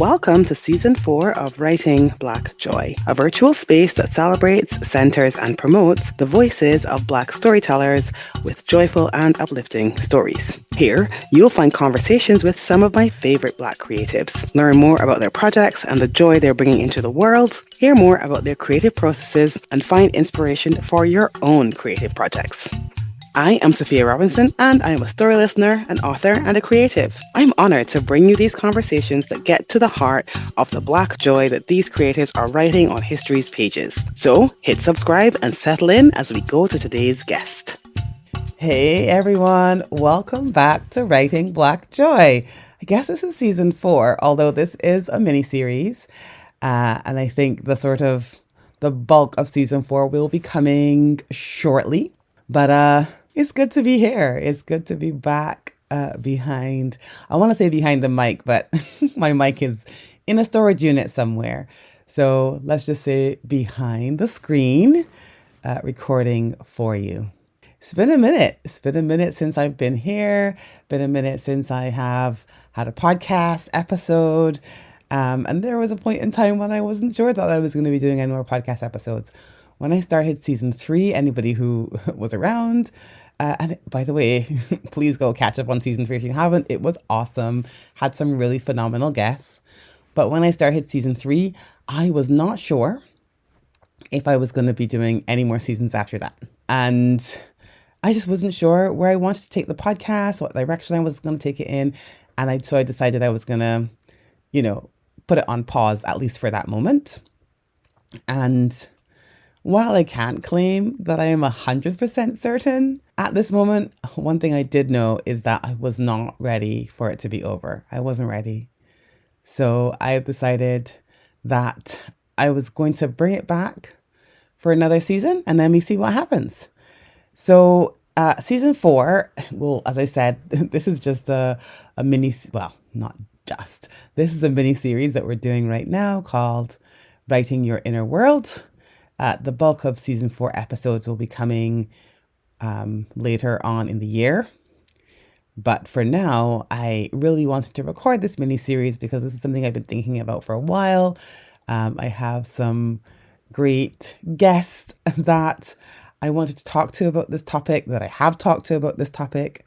Welcome to Season 4 of Writing Black Joy, a virtual space that celebrates, centers, and promotes the voices of Black storytellers with joyful and uplifting stories. Here, you'll find conversations with some of my favorite Black creatives, learn more about their projects and the joy they're bringing into the world, hear more about their creative processes, and find inspiration for your own creative projects. I am Sophia Robinson, and I am a story listener, an author, and a creative. I'm honored to bring you these conversations that get to the heart of the Black joy that these creatives are writing on history's pages. So hit subscribe and settle in as we go to today's guest. Hey everyone, welcome back to Writing Black Joy. I guess this is season 4, although this is a mini-series. And I think the bulk of season 4 will be coming shortly. But it's good to be here. It's good to be back behind the mic, but my mic is in a storage unit somewhere. So let's just say behind the screen, recording for you. It's been a minute. It's been a minute since I've been here. Been a minute since I have had a podcast episode. And there was a point in time when I wasn't sure that I was going to be doing any more podcast episodes. When I started season 3, anybody who was around, and by the way, please go catch up on season 3 if you haven't. It was awesome. Had some really phenomenal guests. But when I started season 3, I was not sure if I was going to be doing any more seasons after that. And I just wasn't sure where I wanted to take the podcast, what direction I was going to take it in. And so I decided I was going to, put it on pause, at least for that moment. And while I can't claim that I am 100% certain at this moment, one thing I did know is that I was not ready for it to be over. I wasn't ready. So I have decided that I was going to bring it back for another season and then we see what happens. So season 4, well, as I said, this is just a mini, well, not just. This is a mini series that we're doing right now called Writing Your Inner World. The bulk of season 4 episodes will be coming later on in the year. But for now, I really wanted to record this mini series because this is something I've been thinking about for a while. I have some great guests that I wanted to talk to about this topic, that I have talked to about this topic.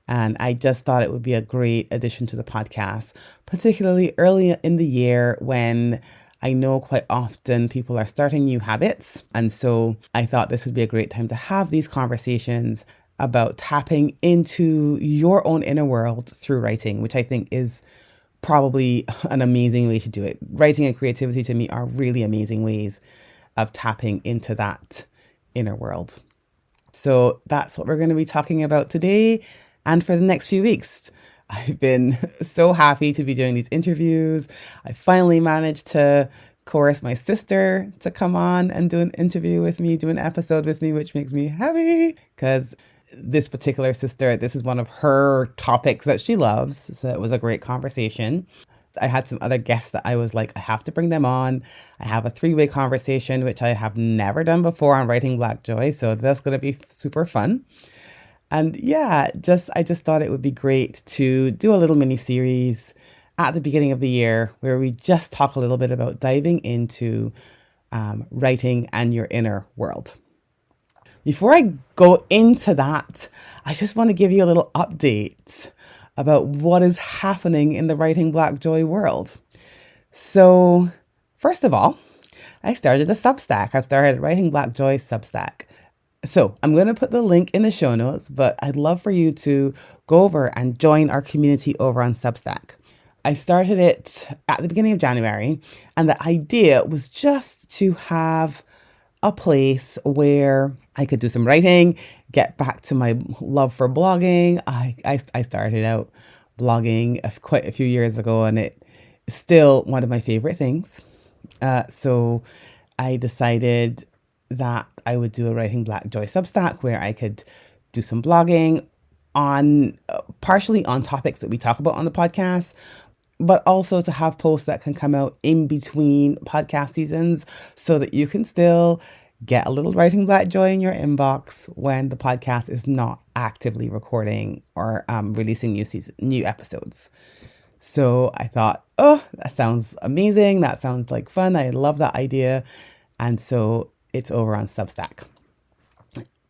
And I just thought it would be a great addition to the podcast, particularly early in the year when I know quite often people are starting new habits. And so I thought this would be a great time to have these conversations about tapping into your own inner world through writing, which I think is probably an amazing way to do it. Writing and creativity to me are really amazing ways of tapping into that inner world. So that's what we're going to be talking about today and for the next few weeks. I've been so happy to be doing these interviews. I finally managed to coerce my sister to come on and do an interview with me, do an episode with me, which makes me happy because this particular sister, this is one of her topics that she loves. So it was a great conversation. I had some other guests that I was like, I have to bring them on. I have a 3-way conversation, which I have never done before on Writing Black Joy. So that's going to be super fun. And yeah, I just thought it would be great to do a little mini series at the beginning of the year where we just talk a little bit about diving into writing and your inner world. Before I go into that, I just want to give you a little update about what is happening in the Writing Black Joy world. So first of all, I started a Substack. I've started Writing Black Joy Substack. So I'm going to put the link in the show notes, but I'd love for you to go over and join our community over on Substack. I started it at the beginning of January, and the idea was just to have a place where I could do some writing, get back to my love for blogging. I started out blogging quite a few years ago, and it's still one of my favorite things. So I decided that I would do a Writing Black Joy Substack where I could do some blogging on partially on topics that we talk about on the podcast, but also to have posts that can come out in between podcast seasons so that you can still get a little Writing Black Joy in your inbox when the podcast is not actively recording or releasing new episodes. So I thought, oh, that sounds amazing. That sounds like fun. I love that idea. And so it's over on Substack.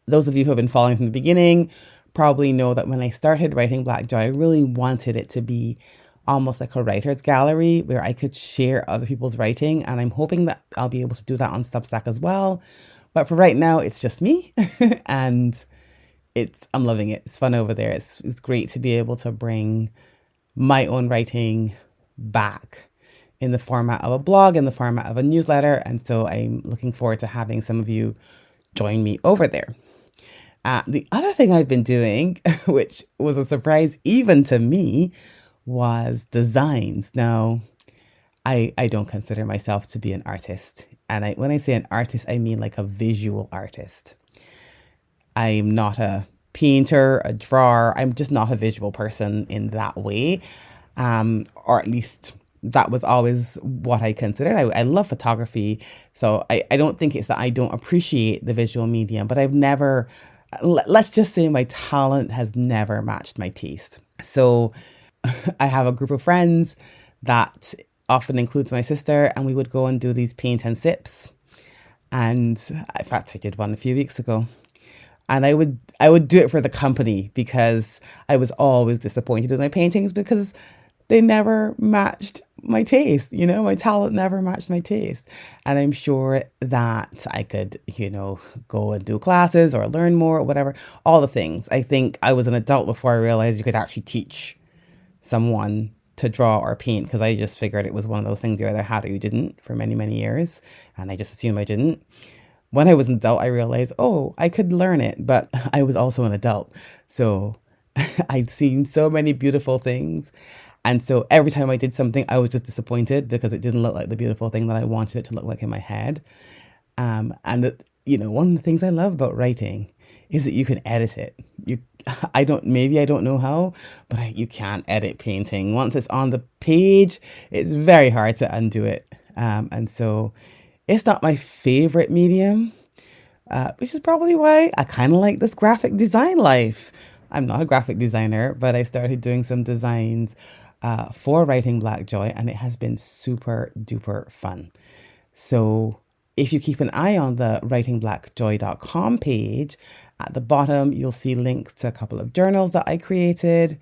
Those of you who have been following from the beginning probably know that when I started Writing Black Joy, I really wanted it to be almost like a writer's gallery where I could share other people's writing. And I'm hoping that I'll be able to do that on Substack as well. But for right now, it's just me and I'm loving it. It's fun over there. It's great to be able to bring my own writing back in the format of a blog, in the format of a newsletter. And so I'm looking forward to having some of you join me over there. The other thing I've been doing, which was a surprise even to me, was designs. Now, I don't consider myself to be an artist. And when I say an artist, I mean like a visual artist. I'm not a painter, a drawer. I'm just not a visual person in that way. Or at least that was always what I considered. I love photography. So I don't think it's that I don't appreciate the visual medium, but I've never, let's just say my talent has never matched my taste. So I have a group of friends that often includes my sister, and we would go and do these paint and sips. And in fact, I did one a few weeks ago. And I would do it for the company because I was always disappointed with my paintings because they never matched my taste. You know, my talent never matched my taste. And I'm sure that I could, go and do classes or learn more or whatever, all the things. I think I was an adult before I realized you could actually teach someone to draw or paint, because I just figured it was one of those things you either had or you didn't for many, many years. And I just assumed I didn't. When I was an adult, I realized, I could learn it, but I was also an adult. So I'd seen so many beautiful things. And so every time I did something, I was just disappointed because it didn't look like the beautiful thing that I wanted it to look like in my head. And one of the things I love about writing is that you can edit it. I don't know how, but you can't edit painting. Once it's on the page, it's very hard to undo it. And so it's not my favorite medium, which is probably why I kind of like this graphic design life. I'm not a graphic designer, but I started doing some designs for Writing Black Joy, and it has been super duper fun. So if you keep an eye on the writingblackjoy.com page, at the bottom, you'll see links to a couple of journals that I created.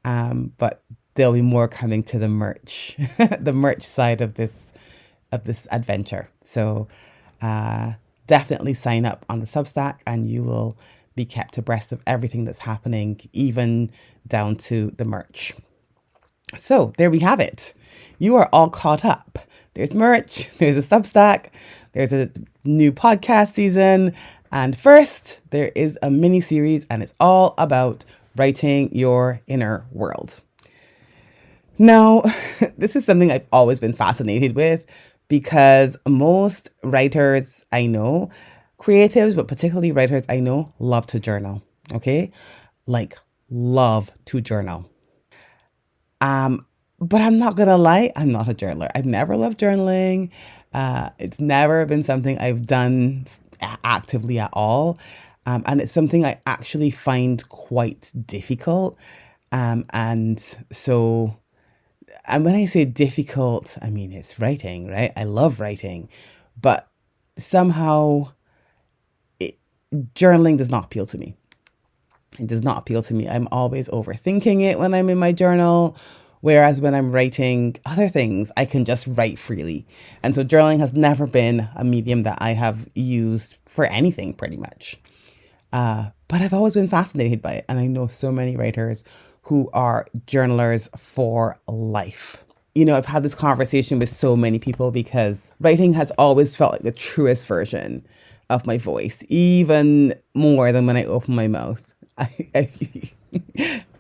But there'll be more coming to the merch, the merch side of this adventure. So definitely sign up on the Substack and you will be kept abreast of everything that's happening, even down to the merch. So there we have it. You are all caught up. There's merch, there's a Substack, there's a new podcast season, and first there is a mini series, and it's all about writing your inner world. Now, this is something I've always been fascinated with because most writers I know, creatives, but particularly writers I know, love to journal. Okay? Like, love to journal. But I'm not going to lie, I'm not a journaler. I've never loved journaling. It's never been something I've done actively at all. And it's something I actually find quite difficult. And when I say difficult, I mean, it's writing, right? I love writing, but somehow journaling does not appeal to me. It does not appeal to me. I'm always overthinking it when I'm in my journal. Whereas when I'm writing other things, I can just write freely. And so journaling has never been a medium that I have used for anything pretty much. But I've always been fascinated by it. And I know so many writers who are journalers for life. I've had this conversation with so many people because writing has always felt like the truest version of my voice, even more than when I open my mouth.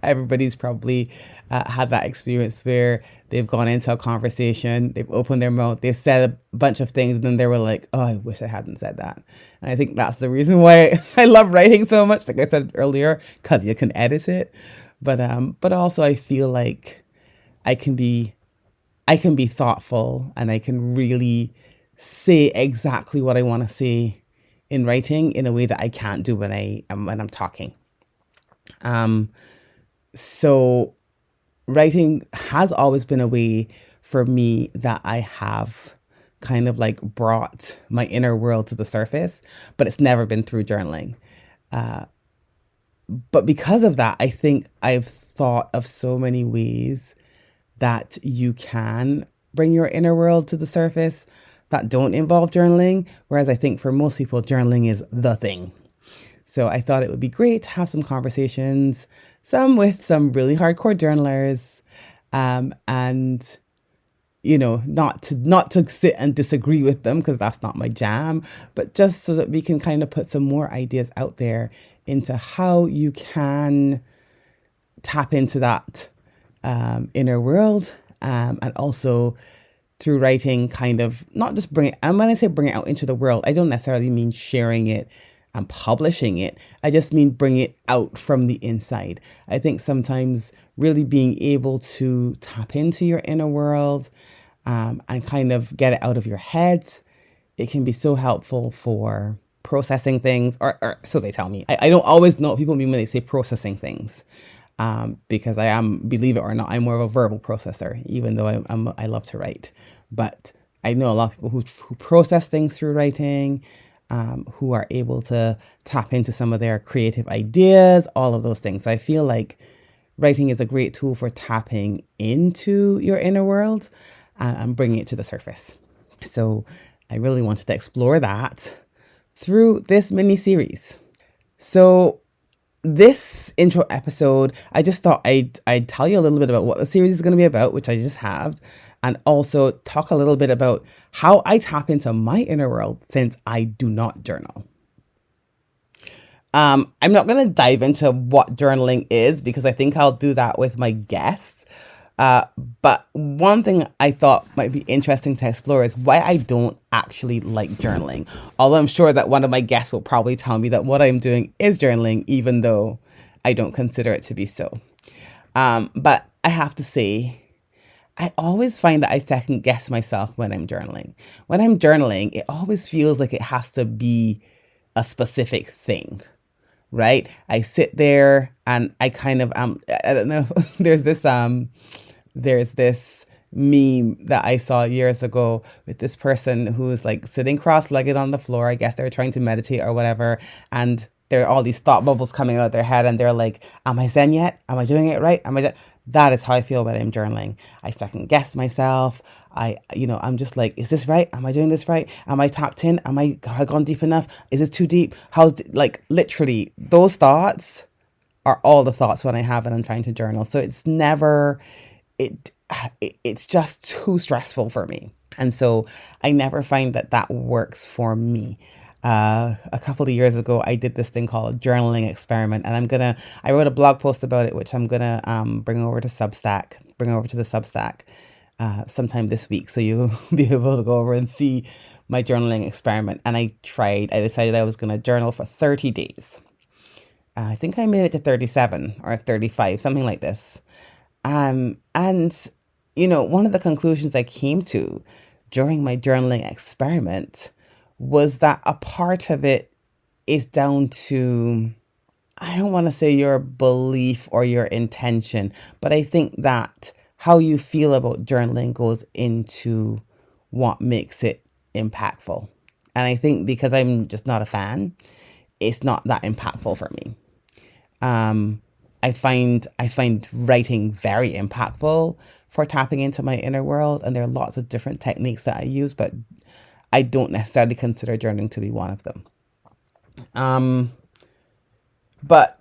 Everybody's probably had that experience where they've gone into a conversation, they've opened their mouth, they've said a bunch of things, and then they were like, oh, I wish I hadn't said that. And I think that's the reason why I love writing so much, like I said earlier, because you can edit it. But also I feel like I can be thoughtful and I can really say exactly what I want to say in writing in a way that I can't do when I'm talking. So writing has always been a way for me that I have kind of like brought my inner world to the surface, but it's never been through journaling. But because of that, I think I've thought of so many ways that you can bring your inner world to the surface that don't involve journaling. Whereas I think for most people, journaling is the thing. So I thought it would be great to have some conversations, some with some really hardcore journalers, and not to sit and disagree with them because that's not my jam, but just so that we can kind of put some more ideas out there into how you can tap into that inner world, and also through writing kind of not just bring it, and when I say bring it out into the world, I don't necessarily mean sharing it and publishing it. I just mean bring it out from the inside. I think sometimes really being able to tap into your inner world and kind of get it out of your head, it can be so helpful for processing things, or so they tell me. I don't always know what people mean when they say processing things, because I am, believe it or not, I'm more of a verbal processor, even though I love to write. But I know a lot of people who process things through writing, who are able to tap into some of their creative ideas, all of those things. So I feel like writing is a great tool for tapping into your inner world and bringing it to the surface. So I really wanted to explore that through this mini series. So this intro episode, I just thought I'd tell you a little bit about what the series is going to be about, which I just have, and also talk a little bit about how I tap into my inner world since I do not journal. I'm not going to dive into what journaling is because I think I'll do that with my guests. But one thing I thought might be interesting to explore is why I don't actually like journaling. Although I'm sure that one of my guests will probably tell me that what I'm doing is journaling, even though I don't consider it to be so. But I have to say, I always find that I second guess myself when I'm journaling. When I'm journaling, it always feels like it has to be a specific thing, right? I sit there and I kind of I don't know. There's this meme that I saw years ago with this person who's like sitting cross-legged on the floor. I guess they're trying to meditate or whatever, and there are all these thought bubbles coming out of their head, and they're like, am I Zen yet? Am I doing it right? That is how I feel when I'm journaling. I second guess myself. I'm just like, is this right? Am I doing this right? Am I tapped in? Have I gone deep enough? Is this too deep? Literally those thoughts are all the thoughts when I have and I'm trying to journal. So it's never, it's just too stressful for me. And so I never find that works for me. A couple of years ago, I did this thing called a journaling experiment, and I wrote a blog post about it, which I'm gonna bring over to the Substack sometime this week, so you'll be able to go over and see my journaling experiment. And I decided I was gonna journal for 30 days. I think I made it to 37 or 35, something like this. And one of the conclusions I came to during my journaling experiment was that a part of it is down to, I don't want to say your belief or your intention, but I think that how you feel about journaling goes into what makes it impactful. And I think because I'm just not a fan, it's not that impactful for me. I find writing very impactful for tapping into my inner world, and there are lots of different techniques that I use, but I don't necessarily consider journaling to be one of them. But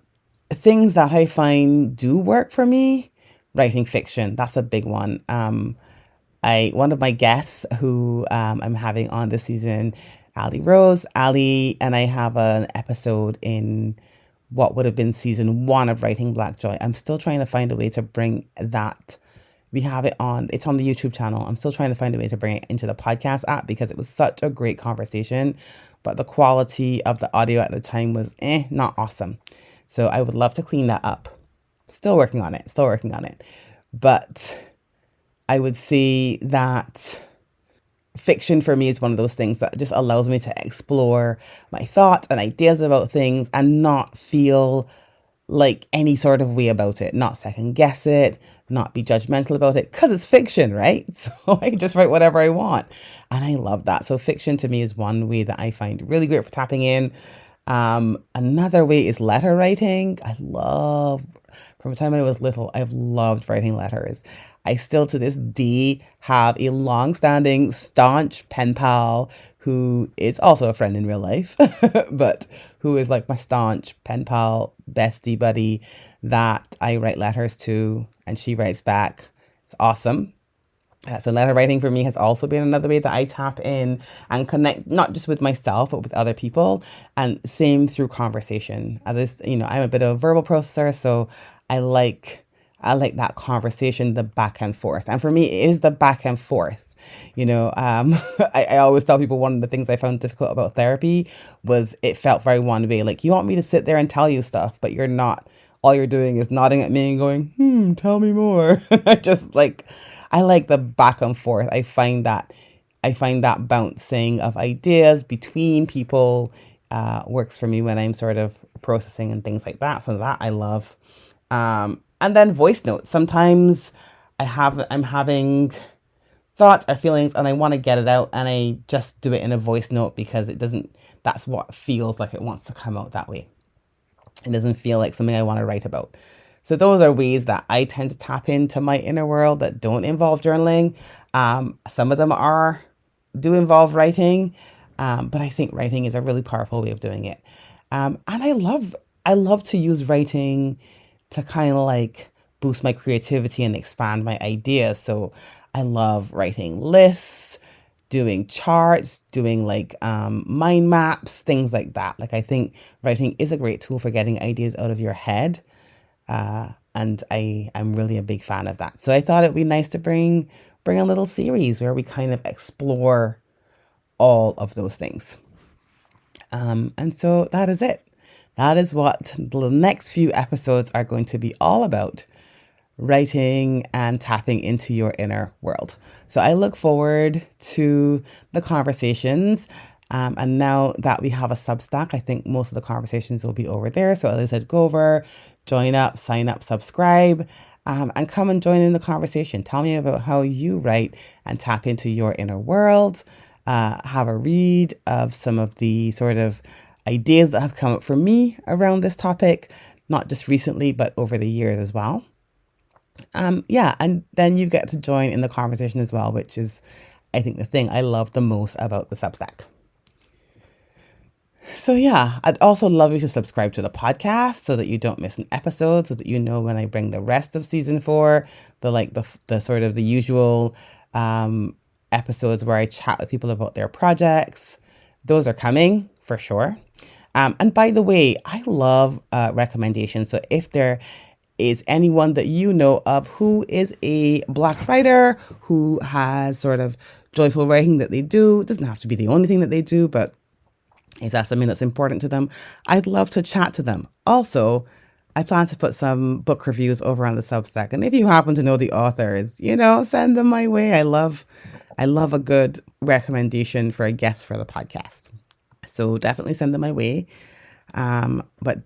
things that I find do work for me, writing fiction, that's a big one. One of my guests who I'm having on this season, Ali Rose, Ali and I have an episode in what would have been season 1 of Writing Black Joy. I'm still trying to find a way to bring that. It's on the YouTube channel. I'm still trying to find a way to bring it into the podcast app because it was such a great conversation, but the quality of the audio at the time was not awesome. So I would love to clean that up. Still working on it. But I would say that fiction for me is one of those things that just allows me to explore my thoughts and ideas about things and not feel like any sort of way about it, not second guess it, not be judgmental about it, because it's fiction, right? So I can just write whatever I want. And I love that. So fiction to me is one way that I find really great for tapping in. Another way is letter writing. From the time I was little, I've loved writing letters. I still to this day have a long-standing, staunch pen pal who is also a friend in real life, but who is like my staunch pen pal, bestie buddy that I write letters to and she writes back. It's awesome. So letter writing for me has also been another way that I tap in and connect, not just with myself, but with other people, and same through conversation. I'm a bit of a verbal processor, so I like that conversation, the back and forth. And for me, it is the back and forth. I always tell people one of the things I found difficult about therapy was it felt very one way. Like, you want me to sit there and tell you stuff, but you're not. All you're doing is nodding at me and going, tell me more. I like the back and forth. I find that bouncing of ideas between people works for me when I'm sort of processing and things like that. So that I love. And then voice notes. Sometimes I'm having thoughts or feelings and I want to get it out, and I just do it in a voice note because that's what feels like it wants to come out that way. It doesn't feel like something I want to write about. So those are ways that I tend to tap into my inner world that don't involve journaling. Some of them do involve writing, but I think writing is a really powerful way of doing it. And I love to use writing to kind of like boost my creativity and expand my ideas. So I love writing lists, doing charts, doing mind maps, things like that. Like, I think writing is a great tool for getting ideas out of your head. And I'm really a big fan of that. So I thought it'd be nice to bring a little series where we kind of explore all of those things. And so that is it. That is what the next few episodes are going to be all about. Writing and tapping into your inner world. So I look forward to the conversations. And now that we have a Substack, I think most of the conversations will be over there. So as I said, go over, join up, sign up, subscribe, and come and join in the conversation. Tell me about how you write and tap into your inner world. Have a read of some of the sort of ideas that have come up for me around this topic, not just recently, but over the years as well. And then you get to join in the conversation as well, which is, I think, the thing I love the most about the Substack. So I'd also love you to subscribe to the podcast so that you don't miss an episode, so that you know when I bring the rest of season 4, the sort of the usual episodes where I chat with people about their projects. Those are coming for sure. And by the way, I love recommendations. So if there is anyone that you know of who is a Black writer, who has sort of joyful writing that they do, it doesn't have to be the only thing that they do, but if that's something that's important to them, I'd love to chat to them. Also, I plan to put some book reviews over on the Substack. And if you happen to know the authors, send them my way. I love a good recommendation for a guest for the podcast. So definitely send them my way. But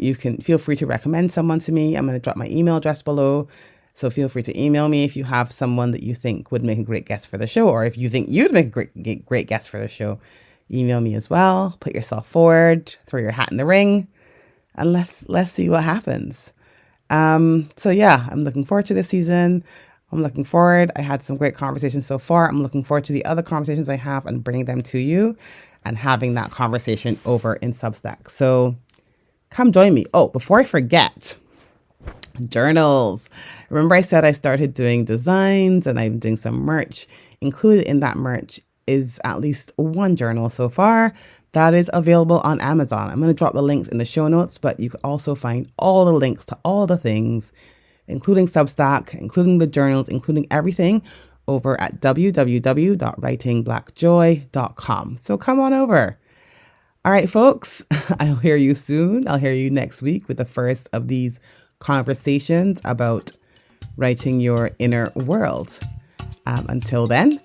you can feel free to recommend someone to me. I'm going to drop my email address below. So feel free to email me if you have someone that you think would make a great guest for the show, or if you think you'd make a great guest for the show. Email me as well. Put yourself forward. Throw your hat in the ring, and let's see what happens. I'm looking forward to this season. I'm looking forward. I had some great conversations so far. I'm looking forward to the other conversations I have and bringing them to you, and having that conversation over in Substack. So come join me. Oh, before I forget, journals. Remember I said I started doing designs and I'm doing some merch. Included in that merch is at least one journal so far that is available on Amazon. I'm going to drop the links in the show notes, but you can also find all the links to all the things, including Substack, including the journals, including everything over at www.writingblackjoy.com. So come on over. All right, folks, I'll hear you soon. I'll hear you next week with the first of these conversations about writing your inner world. Until then,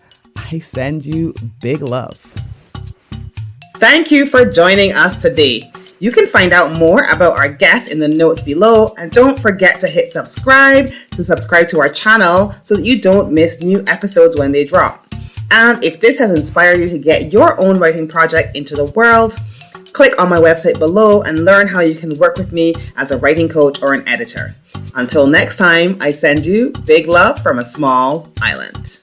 I send you big love. Thank you for joining us today. You can find out more about our guests in the notes below, and don't forget to hit subscribe to our channel so that you don't miss new episodes when they drop. And if this has inspired you to get your own writing project into the world, click on my website below and learn how you can work with me as a writing coach or an editor. Until next time, I send you big love from a small island.